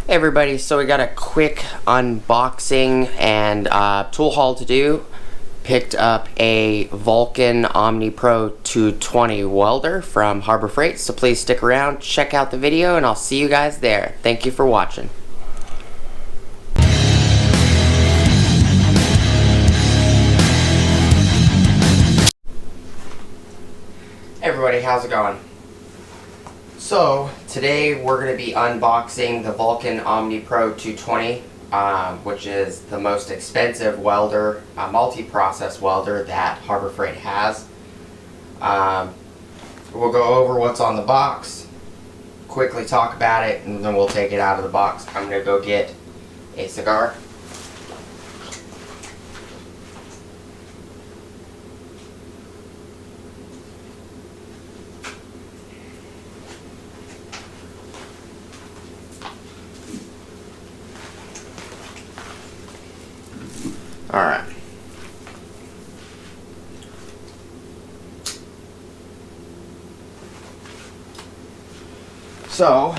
Hey everybody, so we got a quick unboxing and tool haul to do. Picked up a Vulcan Omnipro 220 welder from Harbor Freight, so please stick around, check out the video, and I'll see you guys there. Thank you for watching. Hey everybody, how's it going? So, today we're going to be unboxing the Vulcan Omnipro 220, which is the most expensive welder, multi-process welder that Harbor Freight has. We'll go over what's on the box, quickly talk about it, and then we'll take it out of the box. I'm going to go get a cigar. Alright. So,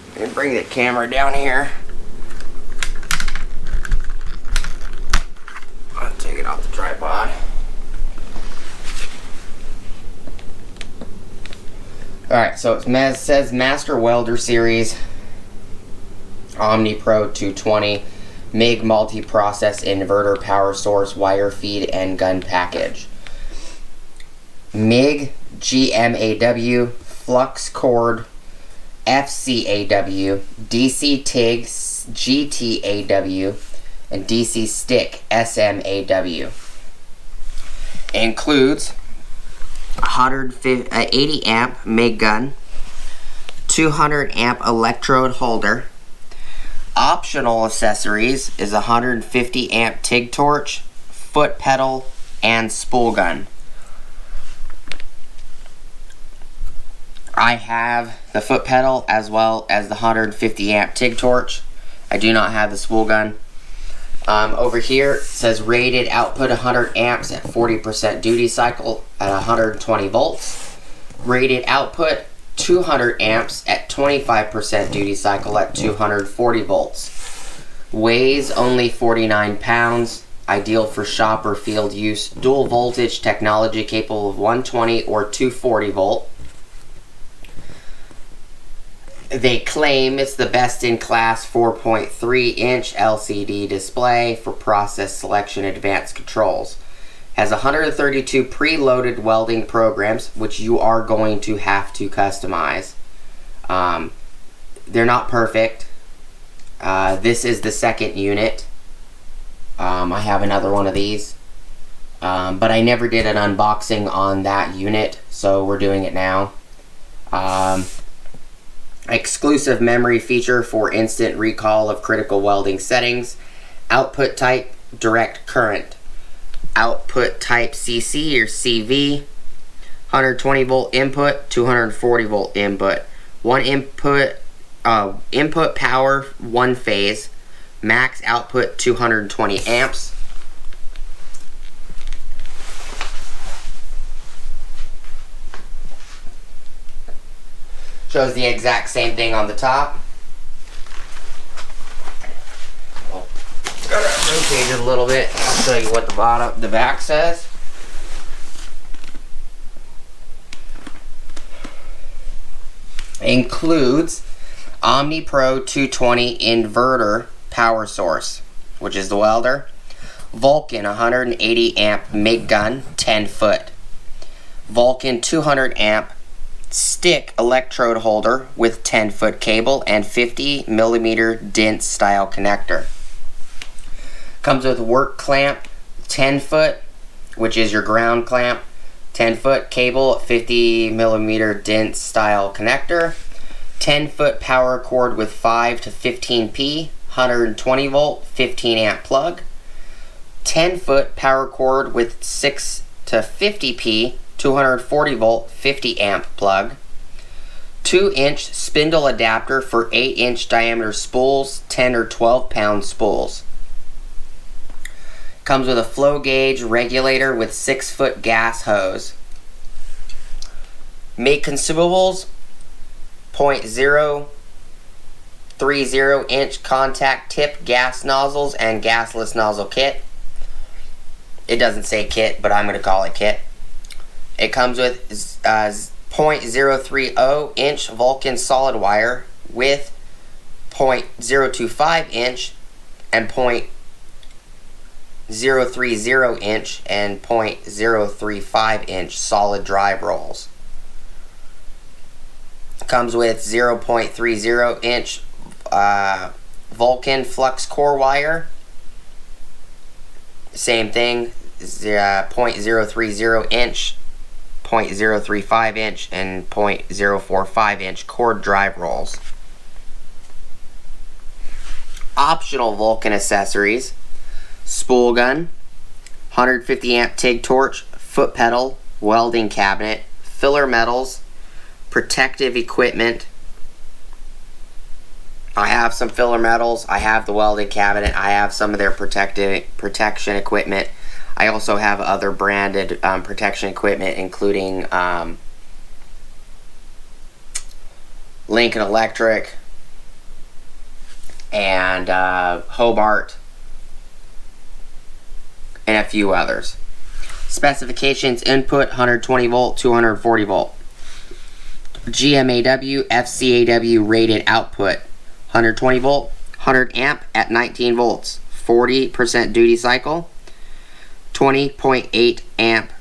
I'm going to bring the camera down here. I'll take it off the tripod. Alright, so it says Master Welder Series Omnipro 220 MIG multi-process inverter power source wire feed and gun package. MIG GMAW flux cord FCAW DC TIG GTAW and DC stick SMAW. Includes 180 amp MIG gun, 200 amp electrode holder. Optional accessories is 150 amp TIG torch, foot pedal, and spool gun. I have the foot pedal as well as the 150 amp TIG torch. I do not have the spool gun. Over here it says rated output 100 amps at 40% duty cycle at 120 volts. Rated output 200 amps at 25% duty cycle at 240 volts. Weighs only 49 pounds. Ideal for shop or field use. Dual voltage technology capable of 120 or 240 volt. They claim it's the best in class 4.3 inch LCD display for process selection advanced controls. Has 132 preloaded welding programs, which you are going to have to customize. They're not perfect. This is the second unit. I have another one of these. But I never did an unboxing on that unit, so we're doing it now. Exclusive memory feature for instant recall of critical welding settings. Output type, direct current. Output type CC or CV, 120 volt input, 240 volt input. One input power, one phase. Max output 220 amps. Shows the exact same thing on the top. Gotta rotate it a little bit. I'll show you what the back says. Includes Omnipro 220 inverter power source, which is the welder. Vulcan 180 amp MIG gun, 10 foot. Vulcan 200 amp stick electrode holder with 10 foot cable and 50 millimeter dent style connector. Comes with work clamp, 10 foot, which is your ground clamp, 10 foot cable, 50 millimeter dent style connector, 10 foot power cord with 5 to 15p, 120 volt, 15 amp plug, 10 foot power cord with 6 to 50p, 240 volt, 50 amp plug, 2 inch spindle adapter for 8 inch diameter spools, 10 or 12 pound spools. Comes with a flow gauge regulator with 6 foot gas hose. Make consumables 0.030 inch contact tip gas nozzles and gasless nozzle kit. It doesn't say kit, but I'm going to call it kit. It comes with 0.030 inch Vulcan solid wire with 0.025 inch and 0.030 inch and 0.035 inch solid drive rolls. Comes with 0.30 inch Vulcan flux core wire. Same thing, 0.030 inch, 0.035 inch, and 0.045 inch cord drive rolls. Optional Vulcan accessories: spool gun, 150 amp TIG torch, foot pedal, welding cabinet, filler metals, protective equipment. I have some filler metals, I have the welding cabinet, I have some of their protection equipment. I also have other branded protection equipment, including Lincoln Electric and Hobart and a few others. Specifications: input 120 volt, 240 volt. GMAW, FCAW rated output: 120 volt, 100 amp at 19 volts, 40% duty cycle, 20.8 amp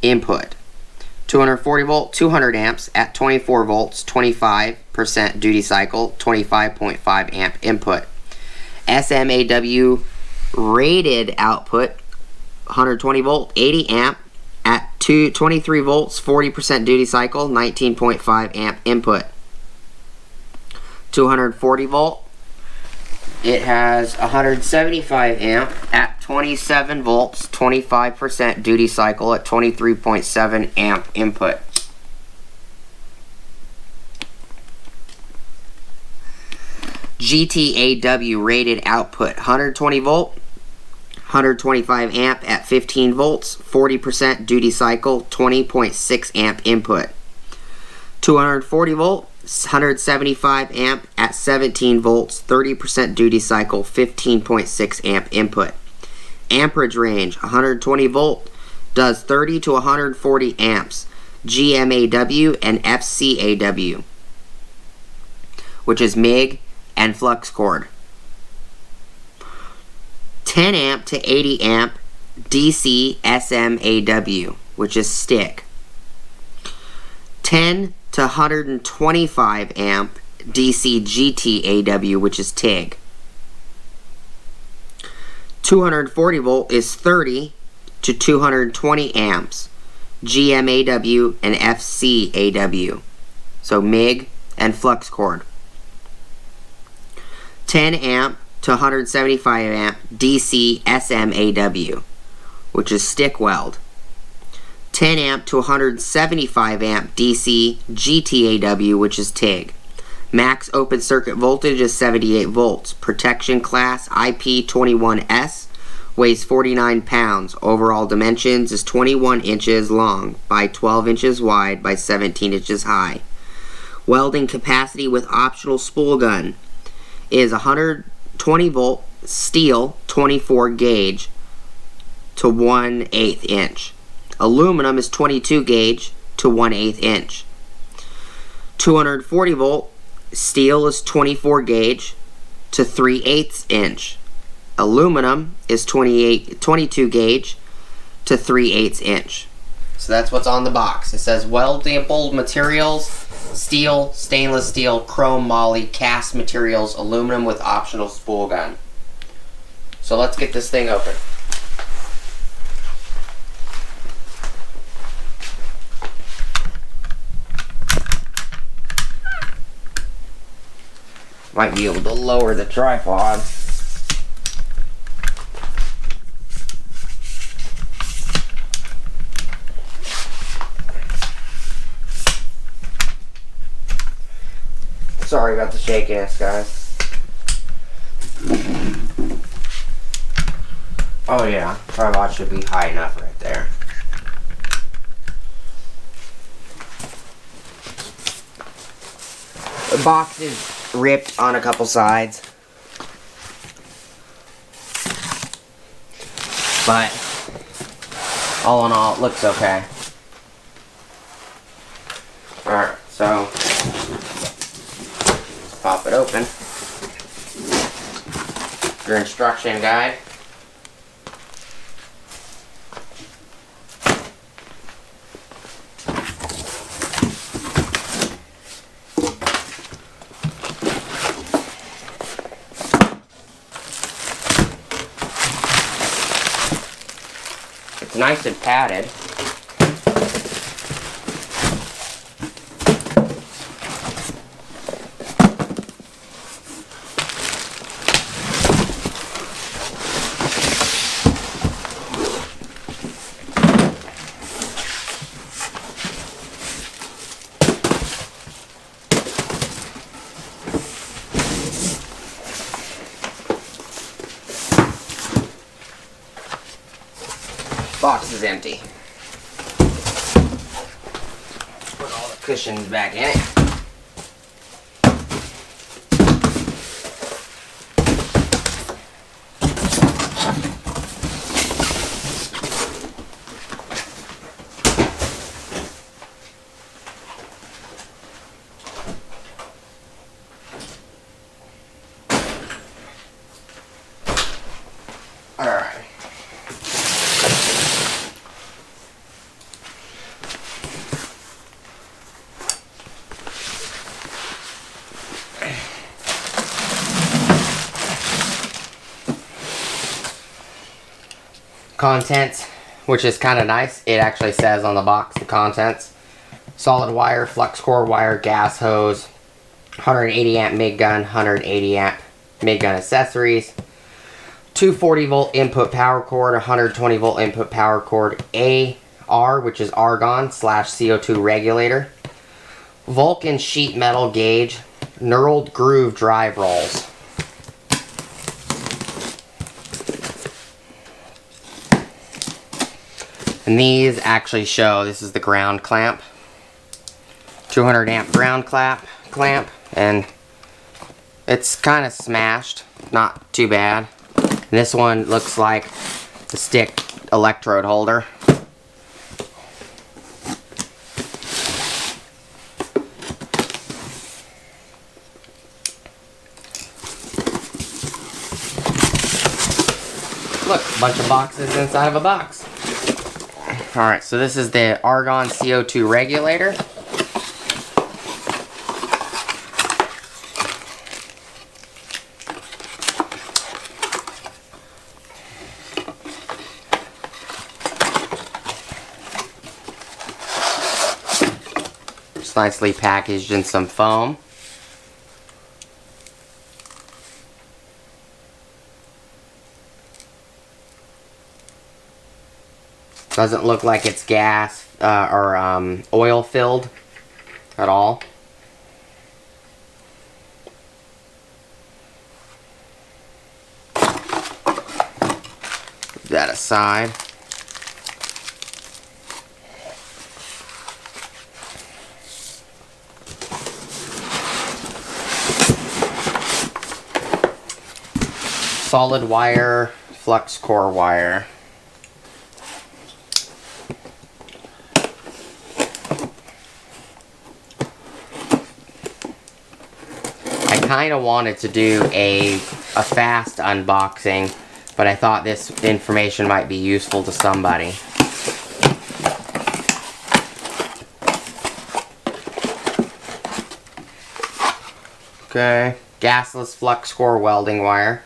input. 240 volt, 200 amps at 24 volts, 25% duty cycle, 25.5 amp input. SMAW rated output: 120 volt, 80 amp at 23 volts, 40% duty cycle, 19.5 amp input. 240 volt, it has 175 amp at 27 volts, 25% duty cycle at 23.7 amp input. GTAW rated output: 120 volt, 125 amp at 15 volts, 40% duty cycle, 20.6 amp input. 240 volt, 175 amp at 17 volts, 30% duty cycle, 15.6 amp input. Amperage range: 120 volt does 30 to 140 amps. GMAW and FCAW, which is MIG and flux cord. 10 amp to 80 amp DC SMAW, which is stick. 10 to 125 amp DC GTAW, which is TIG. 240 volt is 30 to 220 amps GMAW and FCAW, so MIG and flux cord. 10 amp to 175 amp DC SMAW, which is stick weld. 10 amp to 175 amp DC GTAW, which is TIG. Max open circuit voltage is 78 volts. Protection class IP21S, weighs 49 pounds. Overall dimensions is 21 inches long by 12 inches wide by 17 inches high. Welding capacity with optional spool gun is 120 volt steel 24 gauge to 1/8 inch. Aluminum is 22 gauge to 1/8 inch. 240 volt steel is 24 gauge to 3/8 inch. Aluminum is 22 gauge to 3/8 inch. So that's what's on the box. It says weldable materials: steel, stainless steel, chrome, moly, cast materials, aluminum with optional spool gun. So let's get this thing open. Might be able to lower the tripod. Sorry about the shakiness, guys. Oh yeah, tripod should be high enough right there. The box is ripped on a couple sides, but all in all, it looks okay. Alright, so let's pop it open. Your instruction guide. It's nice and padded. Box is empty. Put all the cushions back in it. Alright. Contents, which is kind of nice. It actually says on the box the contents. Solid wire, flux core wire, gas hose, 180 amp MIG gun, 180 amp MIG gun accessories, 240 volt input power cord, 120 volt input power cord, AR, which is argon / CO2 regulator, Vulcan sheet metal gauge, knurled groove drive rolls. And these actually show, this is the ground clamp, 200 amp ground clamp, and it's kind of smashed, not too bad. And this one looks like the stick electrode holder. Look, a bunch of boxes inside of a box. Alright, so this is the argon CO2 regulator. It's nicely packaged in some foam. Doesn't look like it's gas or oil filled at all. Put that aside. Solid wire, flux core wire. I kind of wanted to do a fast unboxing, but I thought this information might be useful to somebody. Okay, gasless flux core welding wire,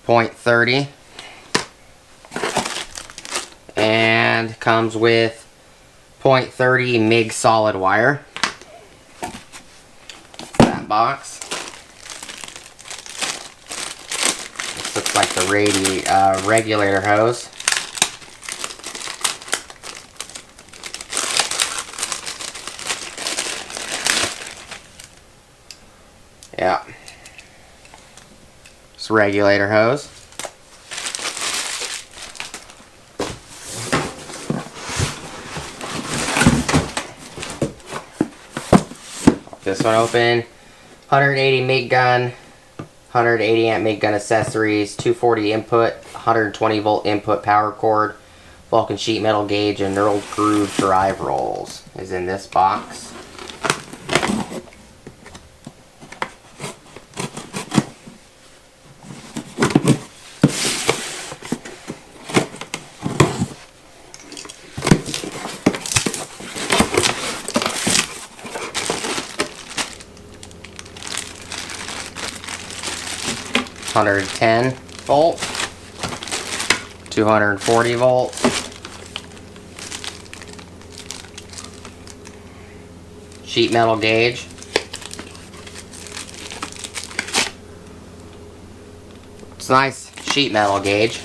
0.30, and comes with 0.30 MIG solid wire. That box. This looks like the regulator hose. Yeah. It's a regulator hose. this one open. 180 MIG gun, 180 amp MIG gun accessories, 240 input, 120 volt input power cord, Vulcan sheet metal gauge, and knurled groove drive rolls is in this box. $110 volt, 240 volt, sheet metal gauge, it's nice sheet metal gauge.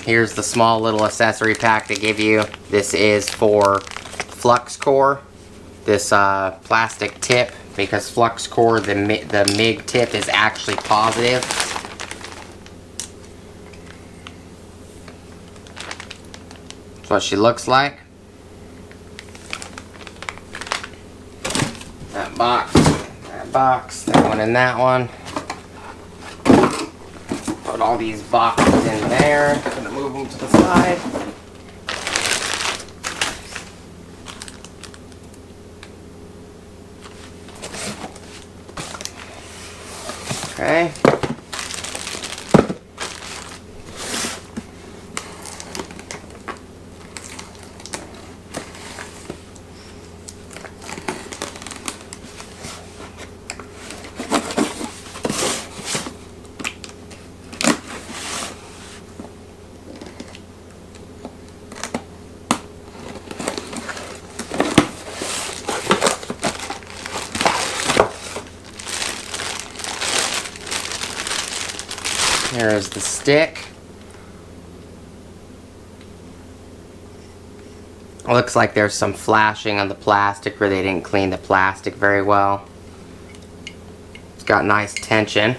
Here's the small little accessory pack they give you. This is for flux core. This plastic tip, because flux core, the MIG tip is actually positive. That's what she looks like. That box, that one and that one. Put all these boxes in there. I'm gonna move them to the side. Okay. Here's the stick. It looks like there's some flashing on the plastic where they didn't clean the plastic very well. It's got nice tension.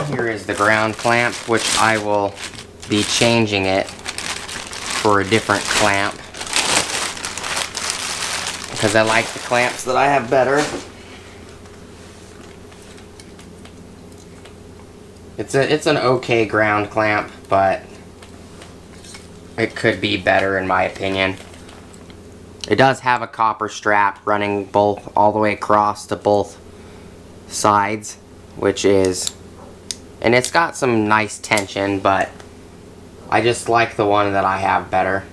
Here is the ground clamp, which I will be changing it for a different clamp because I like the clamps that I have better. It's an okay ground clamp, but it could be better in my opinion. It does have a copper strap running all the way across to both sides, which is, and it's got some nice tension, but I just like the one that I have better.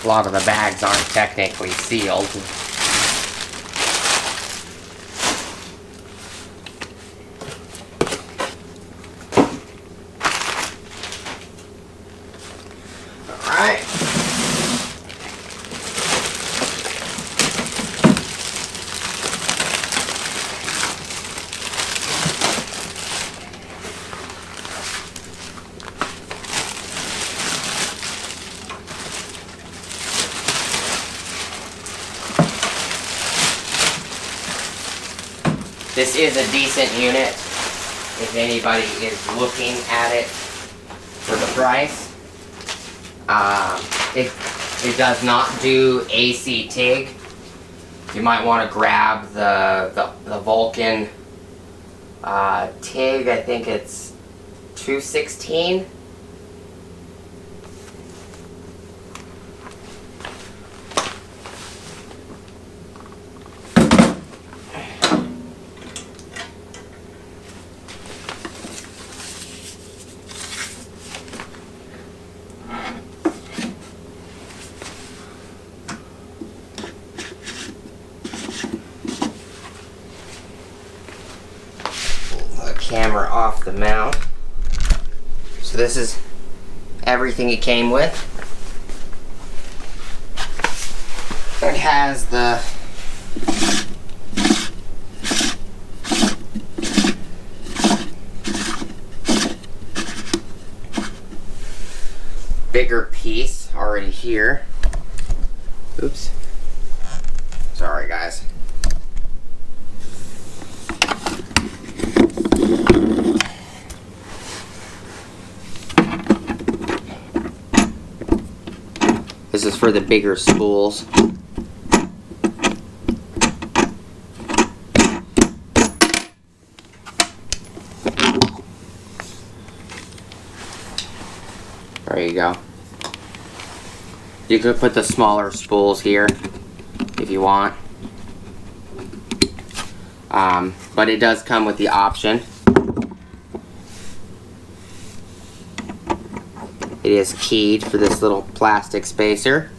A lot of the bags aren't technically sealed. Alright. This is a decent unit if anybody is looking at it for the price. It does not do AC TIG. You might want to grab the Vulcan TIG. I think it's 216. camera off the mount. So this is everything it came with. It has the bigger piece already here. Oops. Sorry, guys. This is for the bigger spools. There you go. You could put the smaller spools here if you want. But it does come with the option. It is keyed for this little plastic spacer.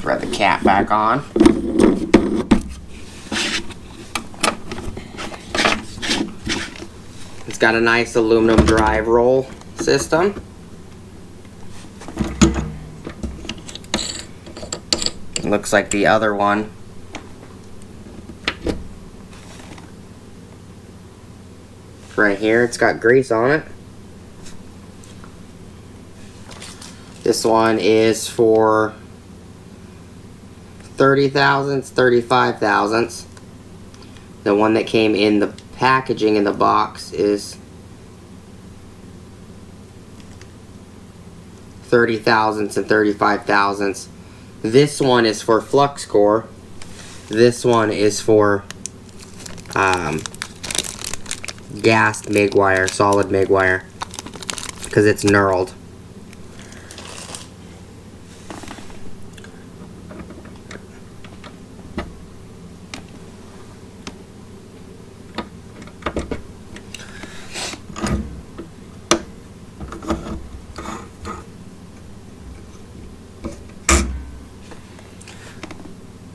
Thread the cap back on. It's got a nice aluminum drive roll system. It looks like the other one. Right here, it's got grease on it. This one is for 30 thousandths, 35 thousandths. The one that came in the packaging in the box is 30 thousandths and 35 thousandths. This one is for flux core. This one is for gassed MIG wire, solid MIG wire, because it's knurled.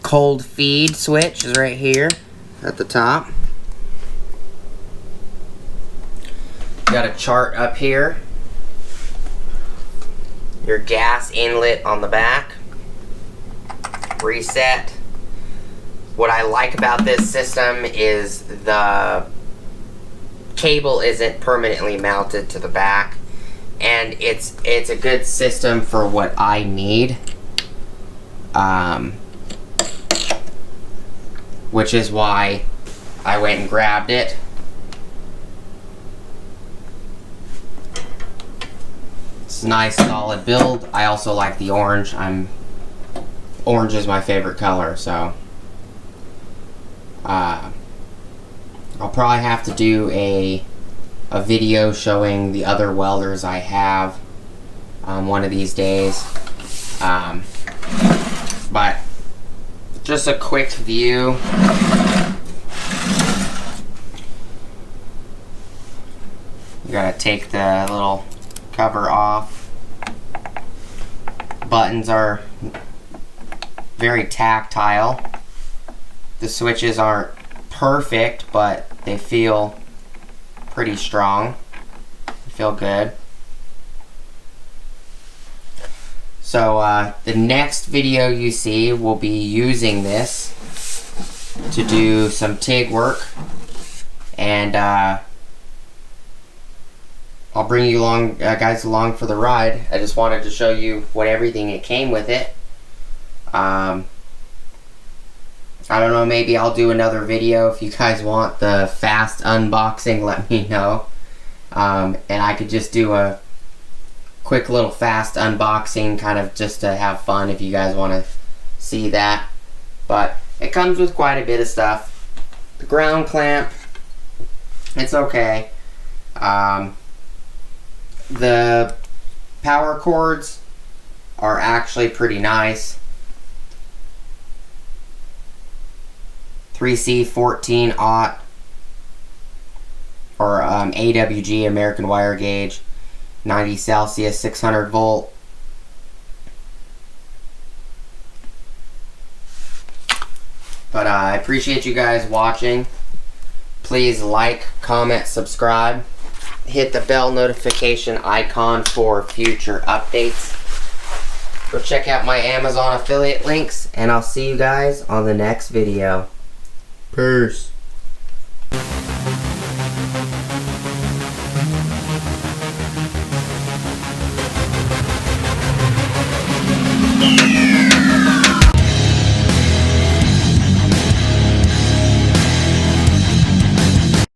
Cold feed switch is right here at the top. Got a chart up here. Your gas inlet on the back. Reset. What I like about this system is the cable isn't permanently mounted to the back, and it's a good system for what I need. Which is why I went and grabbed it. It's a nice solid build. I also like the orange. Orange is my favorite color, so I'll probably have to do a video showing the other welders I have one of these days. But just a quick view. You gotta take the little cover off. Buttons are very tactile. The switches aren't perfect, but they feel pretty strong. They feel good. So the next video you see will be using this to do some TIG work, and I'll bring you along, guys along for the ride. I just wanted to show you what everything it came with it. I don't know, maybe I'll do another video. If you guys want the fast unboxing, let me know, and I could just do a quick little fast unboxing, kind of just to have fun if you guys want to see that. But it comes with quite a bit of stuff. The ground clamp, it's okay. I The power cords are actually pretty nice. 3C14 or AWG, American wire gauge, 90 Celsius, 600 volt. But I appreciate you guys watching. Please like, comment, subscribe. Hit the bell notification icon for future updates. Go check out my Amazon affiliate links, and I'll see you guys on the next video. Peace. Yeah.